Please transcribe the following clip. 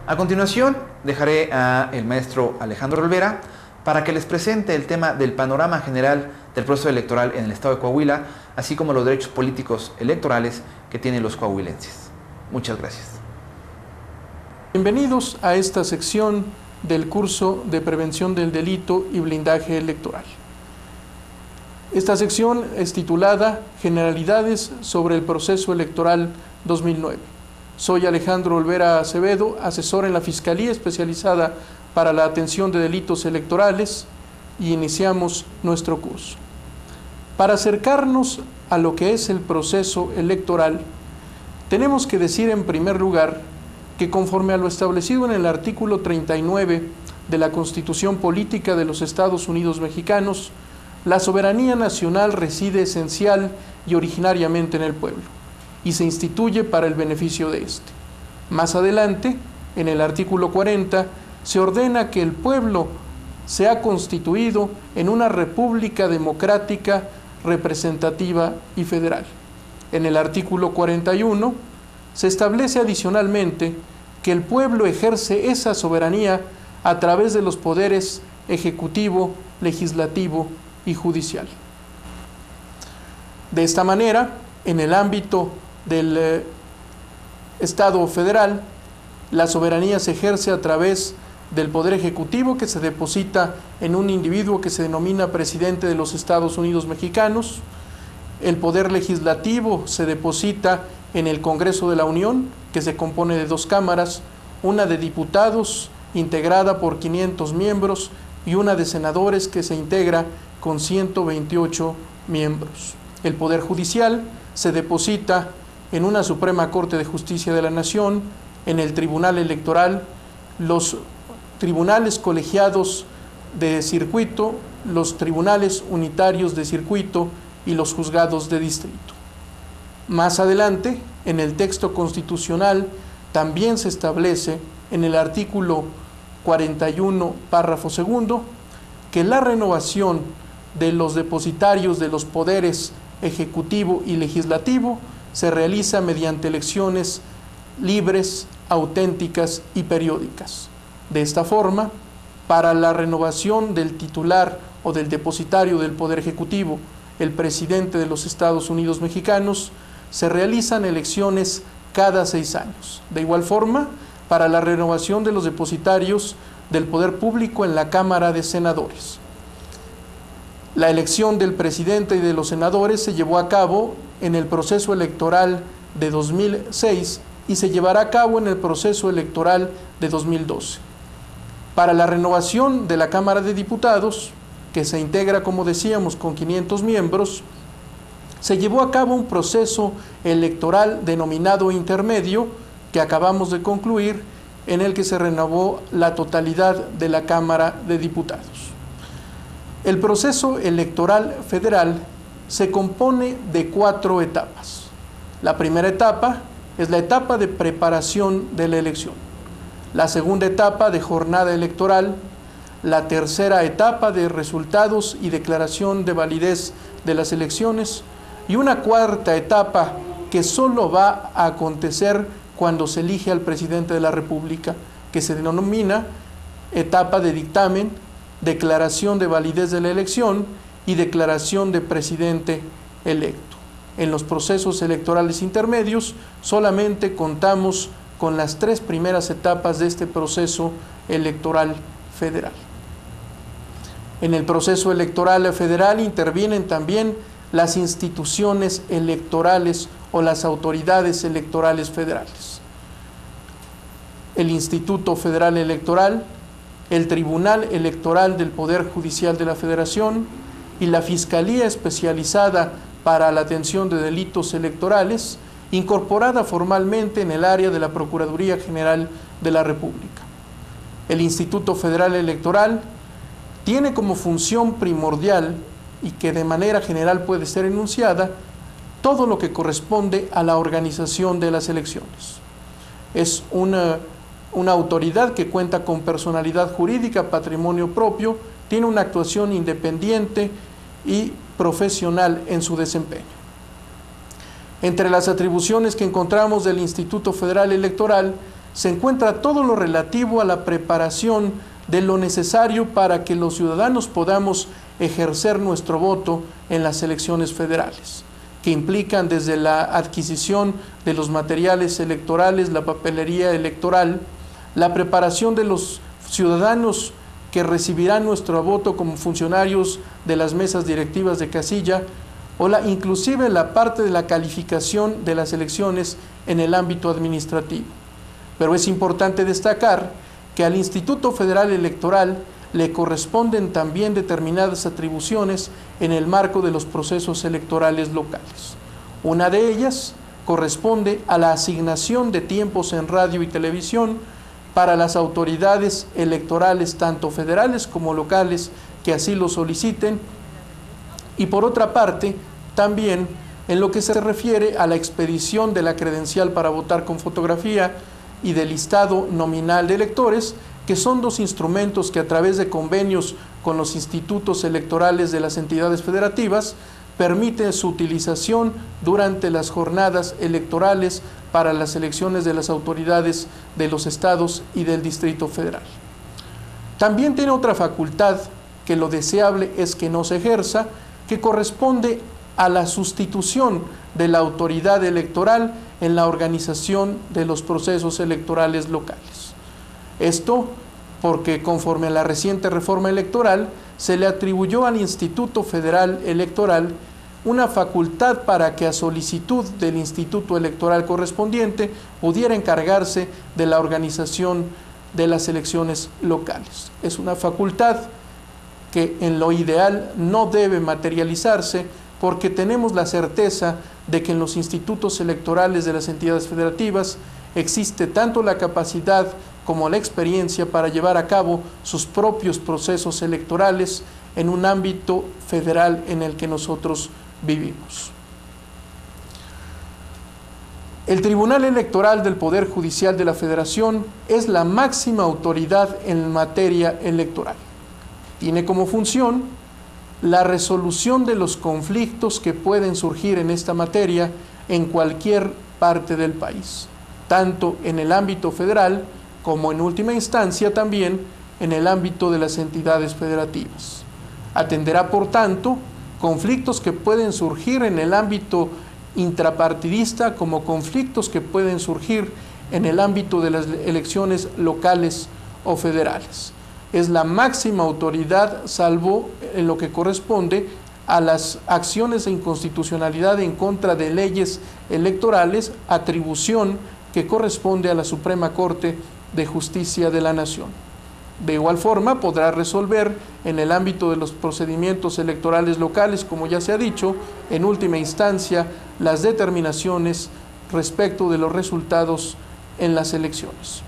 A continuación, dejaré al maestro Alejandro Olvera para que les presente el tema del panorama general del proceso electoral en el estado de Coahuila, así como los derechos políticos electorales que tienen los coahuilenses. Muchas gracias. Bienvenidos a esta sección del curso de prevención del delito y blindaje electoral. Esta sección es titulada Generalidades sobre el proceso electoral 2009. Soy Alejandro Olvera Acevedo, asesor en la Fiscalía especializada para la atención de delitos electorales, y iniciamos nuestro curso. Para acercarnos a lo que es el proceso electoral, tenemos que decir en primer lugar que conforme a lo establecido en el artículo 39 de la Constitución Política de los Estados Unidos Mexicanos, la soberanía nacional reside esencial y originariamente en el pueblo, y se instituye para el beneficio de éste. Más adelante, en el artículo 40, se ordena que el pueblo sea constituido en una república democrática, representativa y federal. En el artículo 41, se establece adicionalmente que el pueblo ejerce esa soberanía a través de los poderes ejecutivo, legislativo y judicial. De esta manera, en el ámbito del Estado federal, la soberanía se ejerce a través del Poder Ejecutivo, que se deposita en un individuo que se denomina Presidente de los Estados Unidos Mexicanos. El Poder Legislativo se deposita en el Congreso de la Unión, que se compone de dos cámaras, una de diputados, integrada por 500 miembros, y una de senadores, que se integra con 128 miembros. El Poder Judicial se deposita en una Suprema Corte de Justicia de la Nación, en el Tribunal Electoral, los tribunales colegiados de circuito, los tribunales unitarios de circuito y los juzgados de distrito. Más adelante, en el texto constitucional, también se establece en el artículo 41, párrafo segundo, que la renovación de los depositarios de los poderes ejecutivo y legislativo se realiza mediante elecciones libres, auténticas y periódicas. De esta forma, para la renovación del titular o del depositario del Poder Ejecutivo, el presidente de los Estados Unidos Mexicanos, se realizan elecciones cada 6 años. De igual forma, para la renovación de los depositarios del Poder Público en la Cámara de Senadores. La elección del presidente y de los senadores se llevó a cabo en el proceso electoral de 2006 y se llevará a cabo en el proceso electoral de 2012. Para la renovación de la Cámara de Diputados, que se integra, como decíamos, con 500 miembros, se llevó a cabo un proceso electoral denominado intermedio, que acabamos de concluir, en el que se renovó la totalidad de la Cámara de Diputados. El proceso electoral federal se compone de 4 etapas. La primera etapa es la etapa de preparación de la elección, la segunda etapa de jornada electoral, la tercera etapa de resultados y declaración de validez de las elecciones, y una cuarta etapa que solo va a acontecer cuando se elige al presidente de la República, que se denomina etapa de dictamen, declaración de validez de la elección y declaración de presidente electo. En los procesos electorales intermedios solamente contamos con las 3 primeras etapas de este proceso electoral federal. En el proceso electoral federal intervienen también las instituciones electorales o las autoridades electorales federales. El Instituto Federal Electoral, el Tribunal Electoral del Poder Judicial de la Federación y la Fiscalía Especializada para la Atención de Delitos Electorales, incorporada formalmente en el área de la Procuraduría General de la República. El Instituto Federal Electoral tiene como función primordial, y que de manera general puede ser enunciada, todo lo que corresponde a la organización de las elecciones. Es una autoridad que cuenta con personalidad jurídica, patrimonio propio, tiene una actuación independiente y profesional en su desempeño. Entre las atribuciones que encontramos del Instituto Federal Electoral se encuentra todo lo relativo a la preparación de lo necesario para que los ciudadanos podamos ejercer nuestro voto en las elecciones federales, que implican desde la adquisición de los materiales electorales, la papelería electoral, la preparación de los ciudadanos que recibirán nuestro voto como funcionarios de las mesas directivas de casilla, o inclusive la parte de la calificación de las elecciones en el ámbito administrativo. Pero es importante destacar que al Instituto Federal Electoral le corresponden también determinadas atribuciones en el marco de los procesos electorales locales. Una de ellas corresponde a la asignación de tiempos en radio y televisión para las autoridades electorales, tanto federales como locales, que así lo soliciten, y por otra parte, también en lo que se refiere a la expedición de la credencial para votar con fotografía y del listado nominal de electores, que son dos instrumentos que a través de convenios con los institutos electorales de las entidades federativas permiten su utilización durante las jornadas electorales para las elecciones de las autoridades de los estados y del Distrito Federal. También tiene otra facultad que lo deseable es que no se ejerza, que corresponde a la sustitución de la autoridad electoral en la organización de los procesos electorales locales. Esto porque conforme a la reciente reforma electoral se le atribuyó al Instituto Federal Electoral una facultad para que a solicitud del Instituto Electoral correspondiente pudiera encargarse de la organización de las elecciones locales. Es una facultad que en lo ideal no debe materializarse, porque tenemos la certeza de que en los institutos electorales de las entidades federativas existe tanto la capacidad como la experiencia para llevar a cabo sus propios procesos electorales en un ámbito federal en el que nosotros vivimos. El Tribunal Electoral del Poder Judicial de la Federación es la máxima autoridad en materia electoral. Tiene como función la resolución de los conflictos que pueden surgir en esta materia en cualquier parte del país, tanto en el ámbito federal como en última instancia también en el ámbito de las entidades federativas. Atenderá, por tanto, conflictos que pueden surgir en el ámbito intrapartidista como conflictos que pueden surgir en el ámbito de las elecciones locales o federales. Es la máxima autoridad, salvo en lo que corresponde a las acciones de inconstitucionalidad en contra de leyes electorales, atribución que corresponde a la Suprema Corte de Justicia de la Nación. De igual forma, podrá resolver en el ámbito de los procedimientos electorales locales, como ya se ha dicho, en última instancia, las determinaciones respecto de los resultados en las elecciones.